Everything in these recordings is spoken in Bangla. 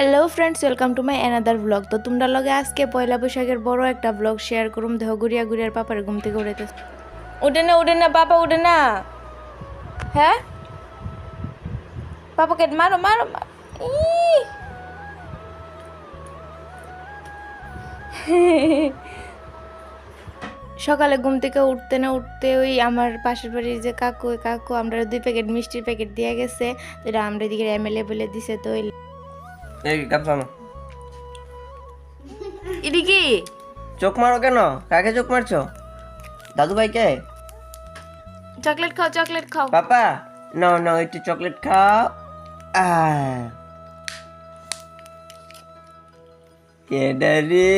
Hello friends, welcome to my another blog. তো তোমরা লগে আজকে পয়লা বৈশাখের বড় একটা ব্লগ শেয়ার করুম। দেহ গুড়িয়া গুড়িয়ার পাপার ঘুম থেকে উঠেতেছে। উঠে না পাপা, উঠে না। হ্যাঁ পাপাকে মারো মারো মারো। সকালে ঘুম থেকে উঠতে না উঠতে ওই আমার পাশের বাড়ির যে কাকু, ওই কাকু আমরা 2 প্যাকেট মিষ্টির প্যাকেট দিয়ে গেছে। তো এটা আমরা এদিকে এমএলএ বলে দিছে। তো এদিকে চোখ মারো কেন? কাকে চোখ মারছো? দাদু ভাইকে? চকলেট খাও, চকলেট খাও। পাপা নাও নাও একটু চকলেট খাও। কেডা রে?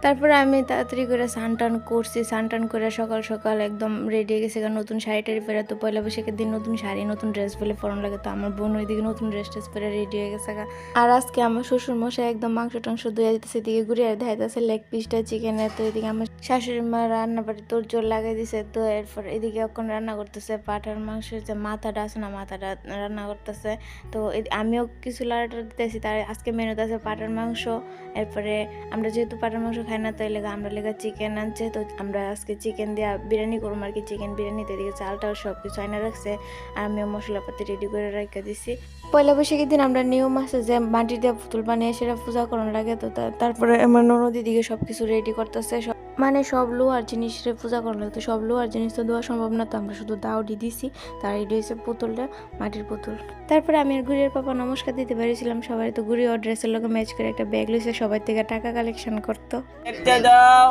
তারপরে আমি তাড়াতাড়ি করে স্নান করছি। স্নান করে সকাল সকাল একদম রেডি হয়ে গেছে। কারণ নতুন শাড়ি টাড়ি পরে, তো পয়লা বৈশাখের দিন নতুন শাড়ি নতুন ড্রেস বলে পরন লাগে। তো আমার বোন ওইদিকে নতুন ড্রেস ট্রেস পরে রেডি হয়ে গেছে। আর আজকে আমার শ্বশুর মশাই একদম মাংস টাংস ধুয়ে দিতেছে। এদিকে ঘুরে আর দেখাইতেছে লেগ পিসটা চিকেনের। তো এদিকে আমার শাশুড়ি মা রান্না বাড়ি তোর জোর লাগাই দিছে। তো এরপর এদিকে এখন রান্না করতেছে পাঠার মাংসের যে মাথাটা আছে না, মাথাটা রান্না করতেছে। তো আমিও কিছু লাড়াটা দিতেছি। তার আজকে মেনুতে আছে পাঠার মাংস। এরপরে আমরা যেহেতু পাঠার মাংস খাই না, তো এই লেগে আমরা লেগে চিকেন আনছে। তো আমরা আজকে চিকেন দিয়ে বিরিয়ানি করবো আর কি। চিকেন বিরিয়ানি তো এদিকে চালটাও সব কিছু আইনা রাখছে। আর আমিও মশলাপাতি রেডি করে রেখে দিছি। পয়লা বৈশাখের দিন আমরা নিয়ম আছে যে মাটি দিয়ে পুতুল বানিয়ে সেটা পূজা করানো লাগে। তো তারপরে আমার ননদি দিকে সব কিছু রেডি করতেছে। মানে সব লোহার জিনিস পূজা করানো লাগে। তো সব লোহার জিনিস তো দেওয়া সম্ভব না, তো আমরা শুধু দাওডি দিছি। তার রেডি হয়েছে পুতুলটা, মাটির পুতুল। তারপরে আমি আর গুড়িয়ার পাপা নমস্কার দিতে পারিছিলাম সবাই। তো গুড়ি ও ড্রেসের লোকে ম্যাচ করে একটা ব্যাগ লইছে, সবাই থেকে টাকা কালেকশন করতো। ব্যাগটা দাও,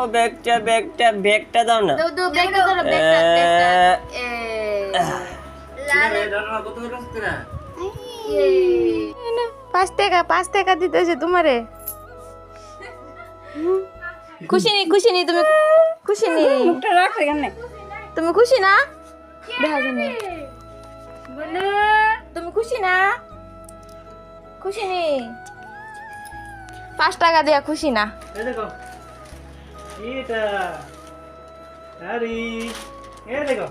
ব্যাগটা দাও না। পাঁচ টাকা দিতেছে তোমারে। খুশি নি তুমি? খুশি নি? তুমি খুশি না? দেখা জানি তুমি খুশি না? খুশি নি? 5 টাকা দিয়া খুশি না? দেখো এটা আরে দেখো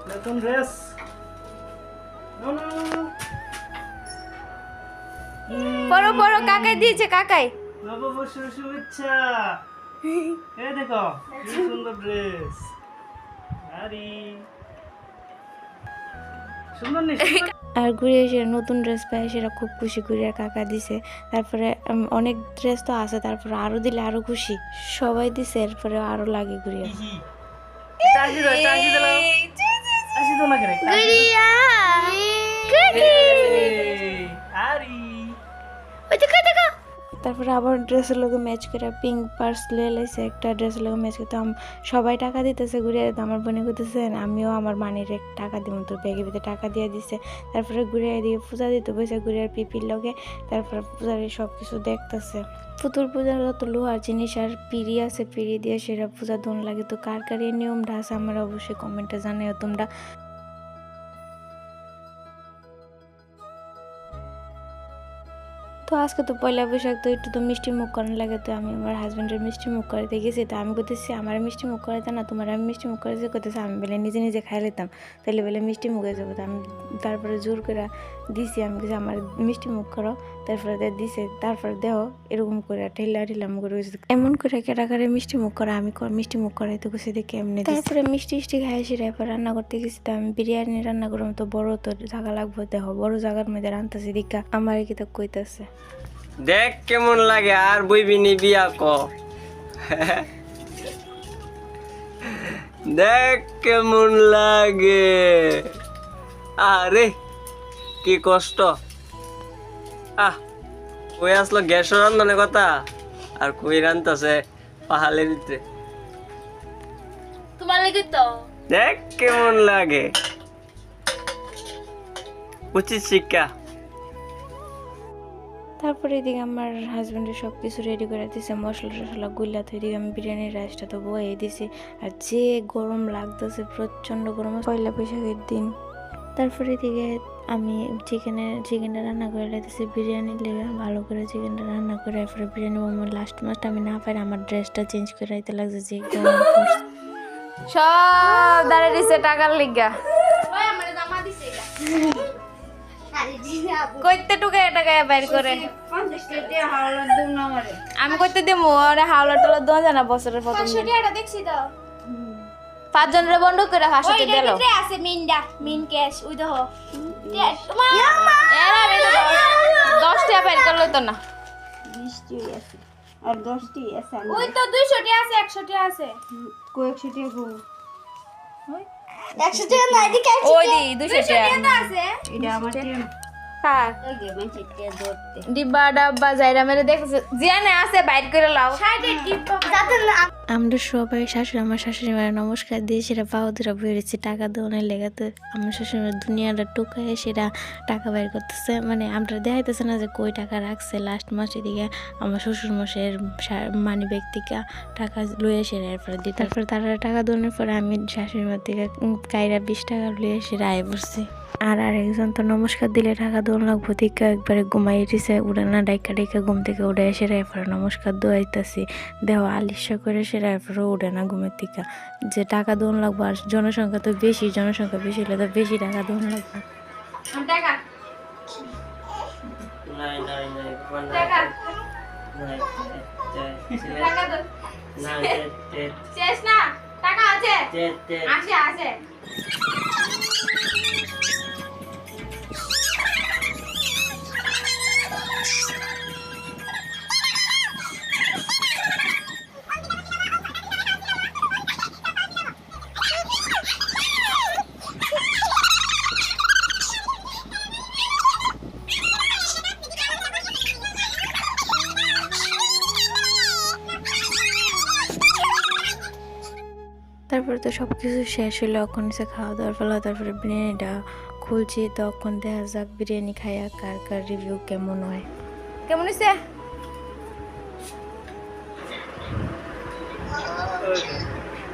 নতুন ড্রেস। পরো কাকাই দিয়েছে, কাকাই। নববর্ষের শুভেচ্ছা। দেখো কি সুন্দর ড্রেস। আরে সুন্দর নেই? আর ঘুরে এসে নতুন ড্রেস পাই, সেটা খুব খুশি করে আর কাকা দিছে। তারপরে অনেক ড্রেস তো আছে, তারপরে আরো দিলে আরো খুশি। সবাই দিছে, এরপরে আরো লাগে ঘুরিয়া। তারপরে আবার ড্রেসের লোকে ম্যাচ করে পিঙ্ক পার্স লিয়ে লাইছে একটা ড্রেসের লোকে ম্যাচ করতে। সবাই টাকা দিতেছে ঘুরে। আমার বোনে করতেছেন আমিও আমার মানির টাকা দিব, তোর ব্যাগের ভিতরে টাকা দিয়ে দিছে। তারপরে ঘুরে এদিকে পূজা দিতে বসে ঘুরে আর পিপির লগে। তারপরে পূজার সব কিছু দেখতেছে। পুতুল পূজার যত লোহার জিনিস আর পিড়ি আছে, পিড়ি দিয়ে সেটা পূজা দোন লাগে। তো কার কার এই নিয়মটা আছে আমার অবশ্যই কমেন্টে জানাও তোমরা। তো আজকে তো পয়লা বৈশাখ, তো একটু তো মিষ্টি মুখ করানো লাগে। তো আমি আমার হাজব্যান্ডের মিষ্টি মুখ করাতে গেছি। তো আমি করতেছি আমার মিষ্টি মুখ করাতে না, তোমার আমি মিষ্টি মুখ করাতে করতেছি। আমি বলে নিজে নিজে খাই নিতাম, তাহলে বলে মিষ্টি মুখে যাবো। তো আমি তারপরে জোর করে দিছি, আমি কিছু আমার মিষ্টি মুখ করো। তারপরে দিছে, তারপরে দেহ এরকম করে ঠেলাম করে এমন করে কেটাকারে মিষ্টি মুখ করা। আমি মিষ্টি মুখ করাইতে গেছি দেখে এমনি। তারপরে মিষ্টি খাই সেটা এরপর রান্না করতে গেছি। তো আমি বিরিয়ানি রান্না করলাম। তো বড় তো জায়গা লাগবে, দেহ বড় জায়গার মধ্যে রান্তাছি দীক্ষা আমার কি তো কইতাছে। দেখ কেমন লাগে আর বইবিনি বিয়া ক। দেখ কেমন লাগে। আরে কি কষ্ট। কই আসলো গ্যাস রান্নার কথা, আর কই রান্তাছে পাহাড়ের ভিতরে। তোমার লাগে তো দেখ কেমন লাগে। উচিত শিক্ষা। তারপরে এদিকে আমার হাজব্যান্ডের সব কিছু রেডি করে দিয়েছে, মশলা টশলা গুলা। তো এদিকে আমি বিরিয়ানির রাইসটা তো বয়ে দিছি। আর যে গরম লাগতেছে, প্রচণ্ড গরম পয়লা বৈশাখের দিন। তারপরে এদিকে আমি চিকেনটা রান্না করে দিয়েছি বিরিয়ানির লেগে। ভালো করে চিকেনটা রান্না করে এরপরে বিরিয়ানি লাস্ট মাসটা আমি না পারি আমার ড্রেসটা চেঞ্জ করে রাইতে লাগছে যে সব দাঁড়িয়ে দিছে টাকার লিগা। কইতে টুকে টাকা বাইর করে 50 টাকা হাওলার দুম না মারে আমি কইতে দিমু আরে হাওলা টলা দোয়া জানা বছরের প্রথম দিন 500 টাকা দেখছি তো পাঁচজনের বন্ধ করে 500 ওই টাকা দিলো ভিতরে আছে মিন ক্যাশ ওই দেখো এরা আমি তো 10 টাকা বাইর করলে তো না 20 টি আছে আর 10 টি আছে ওই তো 200 টাকা আছে 100 টাকা আছে কয়েকশো টাকা গো 100 টাকা না এদিকে ওই দি 200 টাকা তো আছে এটা আমার টিম হ্যাঁ ওই গে মানে টিয়া ধরতে ডিব্বা ডাব্বা যাইরা মেরে দেখছে জিয়ানে আছে বাইর করে লাও সাইডে টিপ যাতে না আমরা সবাই শাশুড়ি আমার শাশুড়ি মায়ের নমস্কার দিয়ে সেটা বাহুদুরা বেরিয়েছি টাকা দেওয়ানের লেগাতে আমার শাশুড়ি মায়ের দুনিয়াটা টুকায় সেটা টাকা বাইর করতেছে মানে আমরা দেখাইতেছে না যে কই টাকা রাখছে লাস্ট মাসের দিকে আমার শ্বশুর মশাইয়ের মানি ব্যাগ থেকে টাকা লুয়ে সেরা এরপরে দিই তারপরে তারা টাকা দেওয়ানোর পরে আমি শাশুড়ি মার থেকে কাইরা 20 টাকা লুয়ে সেরা আয় পড়ছি আর আরেকজন তো নমস্কার দিলে টাকা দেওয়ান লাগবো থেকে একবারে ঘুমাই উঠেছে উড়ে না ডাইকা ডাইকা ঘুম থেকে উঠে এসে এরপরে নমস্কার দোয়াইতেছি দেহ আলিশা করে সেরা এরপরে উঠে না ঘুমের থেকে যে টাকা দেওয়ান লাগবো আর জনসংখ্যা তো বেশি জনসংখ্যা বেশি হলে তো বেশি টাকা দেওয়ান লাগবে টাকা নাই নাই নাই বাবা, নাই টাকা নাই টাকা দাও নাই শেষ না টাকা আছে তে আছে আছে তারপরে তো সব কিছু শেষ হলো এখন সে খাওয়া দাওয়ার ফেলা তারপরে বিরিয়ানিটা খুলছি তখন দেখা যাক বিরিয়ানি খাইয়া কার কার রিভিউ কেমন হয় কেমন হয়েছে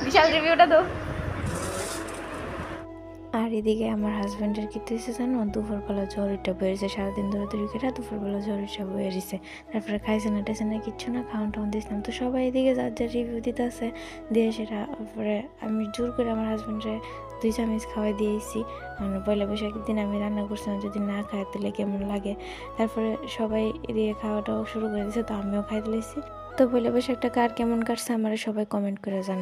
বিশাল রিভিউটা তো আর এদিকে আমার হাজব্যান্ডের কি হয়েছে জানো দুপুরবেলা জ্বর উঠে বেরিয়েছে সারাদিন ধরে তৈরি করে দুপুরবেলা জ্বর উঠে বেরিয়েছে তারপরে খাইছে না টাইছে না কিচ্ছু না খাওয়ান টাউন দিয়েছিলাম তো সবাই এদিকে যার যার রিভিউ দিতে আছে দিয়ে সেটা তারপরে আমি জোর করে আমার হাজব্যান্ডে 2 চামচ খাওয়াই দিয়েছি মানে পয়লা বৈশাখের দিন আমি রান্না করছিলাম যদি না খাই তাহলে কেমন লাগে তারপরে সবাই এদিকে খাওয়াটাও শুরু করে দিয়েছে তো আমিও খাই দিয়েছি তো পয়লা বৈশাখটা কার কেমন কাটছে আমার সবাই কমেন্ট করে জানান